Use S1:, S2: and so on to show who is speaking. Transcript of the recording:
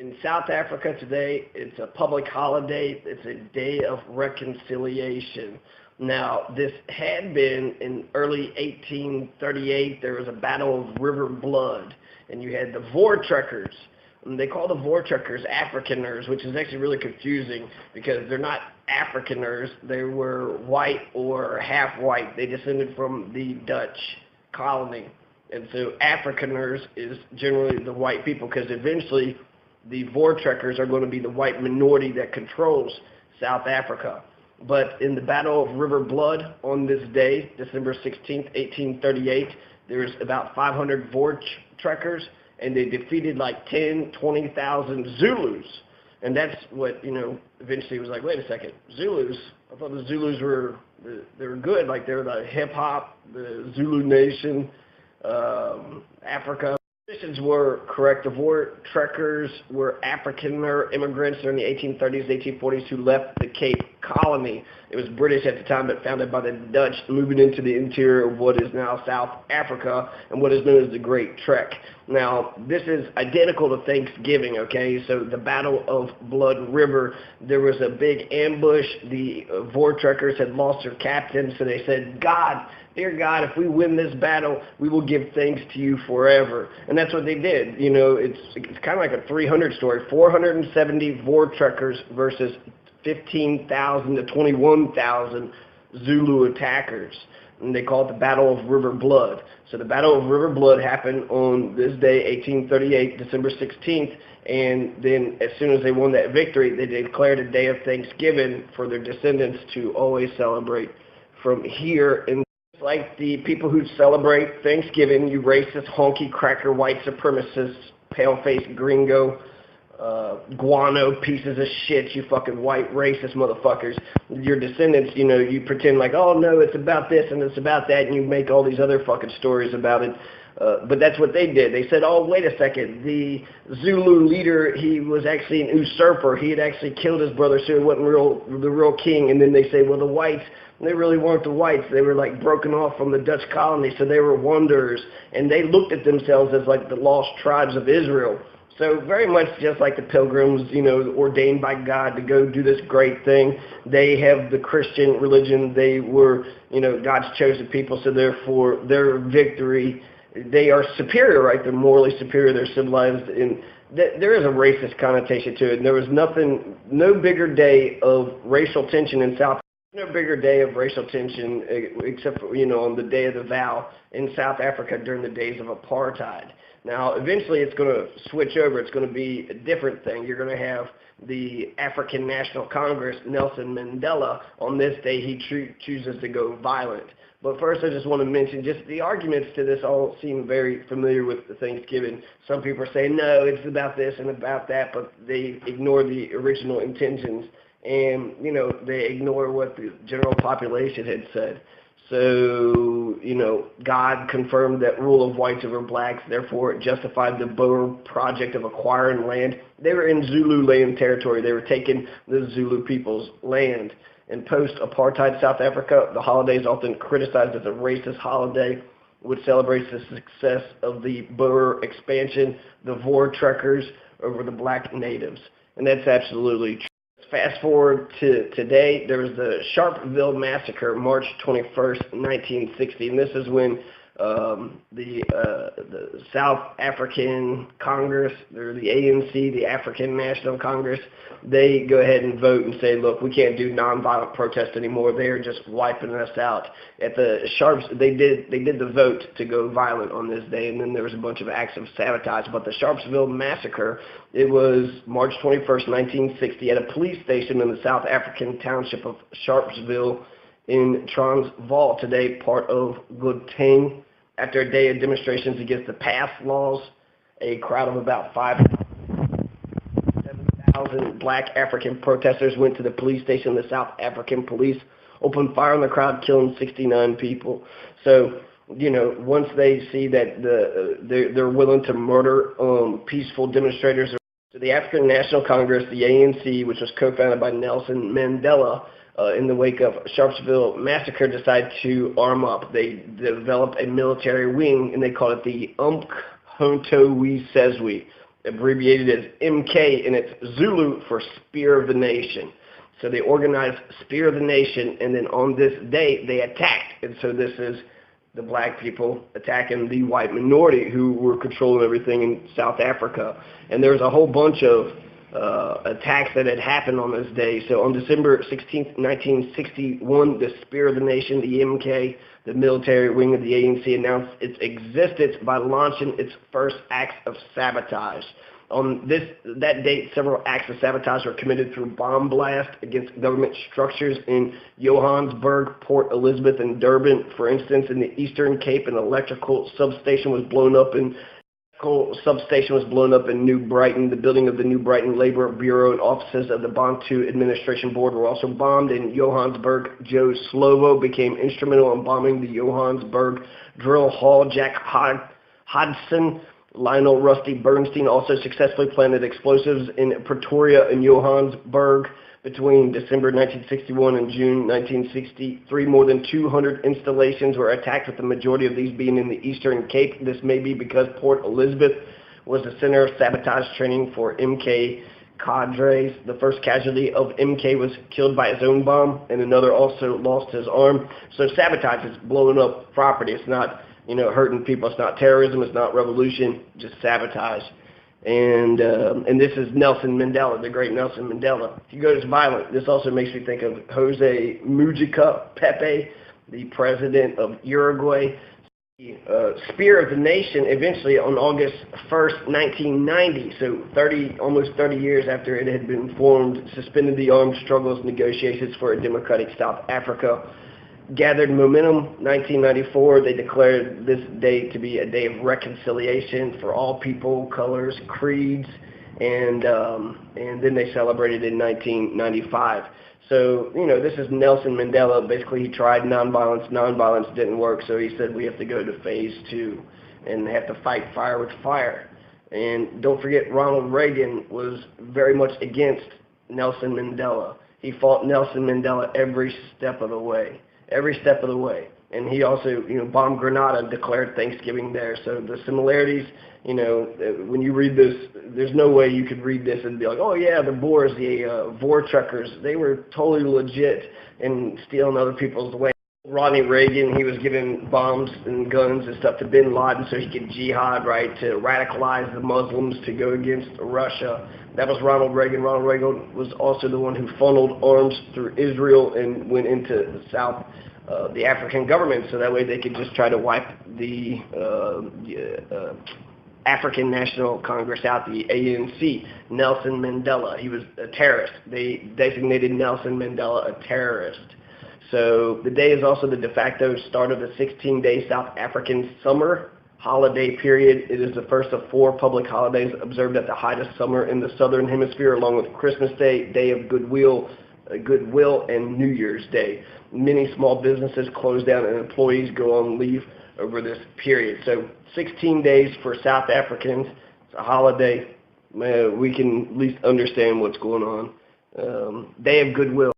S1: In South Africa today, it's a public holiday. It's a day of reconciliation. Now, this had been in early 1838. There was a battle of River Blood, and you had the Voortrekkers. And they call the Voortrekkers Afrikaners, which is actually really confusing because they're not Afrikaners. They were white or half white. They descended from the Dutch colony. And so Afrikaners is generally the white people, because eventually the Voortrekkers are going to be the white minority that controls South Africa. But in the Battle of River Blood on this day, December 16th, 1838, there's about 500 Voortrekkers, and they defeated like 20,000 Zulus. And that's what, eventually was like, wait a second, Zulus? I thought the Zulus they were good, like they were the hip-hop, the Zulu nation, Africa. Conditions were correct. The Voortrekkers were Afrikaner immigrants during the 1830s, 1840s who left the Cape Colony. It was British at the time, but founded by the Dutch, moving into the interior of what is now South Africa and what is known as the Great Trek. Now, this is identical to Thanksgiving, okay? So the Battle of Blood River, there was a big ambush. The Voortrekkers had lost their captain, so they said, God, dear God, if we win this battle, we will give thanks to you forever. And that's what they did. It's kind of like a 300 story. 470 Voortrekkers versus 15,000 to 21,000 Zulu attackers. And they call it the Battle of River Blood. So the Battle of River Blood happened on this day, 1838, December 16th. And then as soon as they won that victory, they declared a day of Thanksgiving for their descendants to always celebrate from here. And like the people who celebrate Thanksgiving, you racist, honky, cracker, white supremacists, pale-faced gringo, guano pieces of shit, you fucking white racist motherfuckers. Your descendants, you pretend like, oh no, it's about this and it's about that, and you make all these other fucking stories about it. But that's what they did. They said, oh, wait a second, the Zulu leader, he was actually an usurper. He had actually killed his brother, so he wasn't the real king. And then they say, well, the whites, they really weren't the whites. They were like broken off from the Dutch colony, so they were wanderers. And they looked at themselves as like the lost tribes of Israel. So very much just like the pilgrims, ordained by God to go do this great thing. They have the Christian religion. They were, God's chosen people, so therefore their victory, they are superior, right? They're morally superior. They're civilized. And there is a racist connotation to it. And there was no bigger day of racial tension in South. No bigger day of racial tension except for, on the day of the vow in South Africa during the days of apartheid. Now, eventually it's going to switch over. It's going to be a different thing. You're going to have the African National Congress, Nelson Mandela. On this day, he chooses to go violent. But first, I just want to mention, just the arguments to this all seem very familiar with the Thanksgiving. Some people are saying, no, it's about this and about that, but they ignore the original intentions. And, they ignore what the general population had said. So, God confirmed that rule of whites over blacks, therefore it justified the Boer project of acquiring land. They were in Zulu land territory. They were taking the Zulu people's land. In post-apartheid South Africa, the holiday is often criticized as a racist holiday, which celebrates the success of the Boer expansion, the Voortrekkers over the black natives. And that's absolutely true. Fast forward to today, there was the Sharpeville Massacre, March 21st, 1960, and this is when the South African Congress, or the ANC, the African National Congress, they go ahead and vote and say, look, we can't do nonviolent protest anymore. They are just wiping us out. At the Sharps, they did the vote to go violent on this day, and then there was a bunch of acts of sabotage. But the Sharpeville Massacre, it was March 21st, 1960, at a police station in the South African township of Sharpeville in Transvaal, today part of Gauteng. After a day of demonstrations against the pass laws, a crowd of about 7,000 black African protesters went to the police station. The South African police opened fire on the crowd, killing 69 people. So, once they see that they're willing to murder peaceful demonstrators, so the African National Congress, the ANC, which was co-founded by Nelson Mandela, in the wake of Sharpeville Massacre, decided to arm up. They developed a military wing, and they called it the Umkhonto we Sezwe, abbreviated as MK, and it's Zulu for Spear of the Nation. So they organized Spear of the Nation, and then on this day they attacked. And so this is the black people attacking the white minority who were controlling everything in South Africa. And there's a whole bunch of attacks that had happened on this day. So on December 16th, 1961, the Spear of the Nation, the MK, the military wing of the ANC, announced its existence by launching its first acts of sabotage. On that date, several acts of sabotage were committed through bomb blast against government structures in Johannesburg, Port Elizabeth, and Durban. For instance, in the Eastern Cape, an electrical substation was blown up in New Brighton. The building of the New Brighton Labor Bureau and offices of the Bantu Administration Board were also bombed. In Johannesburg, Joe Slovo became instrumental in bombing the Johannesburg Drill Hall. Jack Hodgson, Lionel Rusty Bernstein also successfully planted explosives in Pretoria and Johannesburg between December 1961 and June 1963. More than 200 installations were attacked, with the majority of these being in the Eastern Cape. This may be because Port Elizabeth was the center of sabotage training for MK cadres. The first casualty of MK was killed by his own bomb, and another also lost his arm. So sabotage is blowing up property. It's not hurting people. It's not terrorism. It's not revolution. Just sabotage. And this is Nelson Mandela, the great Nelson Mandela. If you go to his violent, this also makes me think of Jose Mujica Pepe, the president of Uruguay. The Spear of the Nation eventually on August 1st, 1990, so almost 30 years after it had been formed, suspended the armed struggles negotiations for a democratic South Africa. Gathered momentum. 1994, they declared this day to be a day of reconciliation for all people, colors, creeds, and then they celebrated in 1995. So, this is Nelson Mandela. Basically, he tried nonviolence. Nonviolence didn't work, so he said we have to go to phase 2 and have to fight fire with fire. And don't forget, Ronald Reagan was very much against Nelson Mandela. He fought Nelson Mandela every step of the way. And he also, bombed Grenada, declared Thanksgiving there. So the similarities, when you read this, there's no way you could read this and be like, oh yeah, the Boers, the Voortrekkers, they were totally legit in stealing other people's land. Ronald Reagan, he was giving bombs and guns and stuff to bin Laden so he could jihad, right, to radicalize the Muslims to go against Russia. That was Ronald Reagan. Ronald Reagan was also the one who funneled arms through Israel and went into the South, the African government, so that way they could just try to wipe the African National Congress out, the ANC. Nelson Mandela, he was a terrorist. They designated Nelson Mandela a terrorist. So the day is also the de facto start of the 16-day South African summer holiday period. It is the first of 4 public holidays observed at the height of summer in the Southern Hemisphere, along with Christmas Day, Day of Goodwill, and New Year's Day. Many small businesses close down and employees go on leave over this period. So 16 days for South Africans. It's a holiday. We can at least understand what's going on. Day of Goodwill.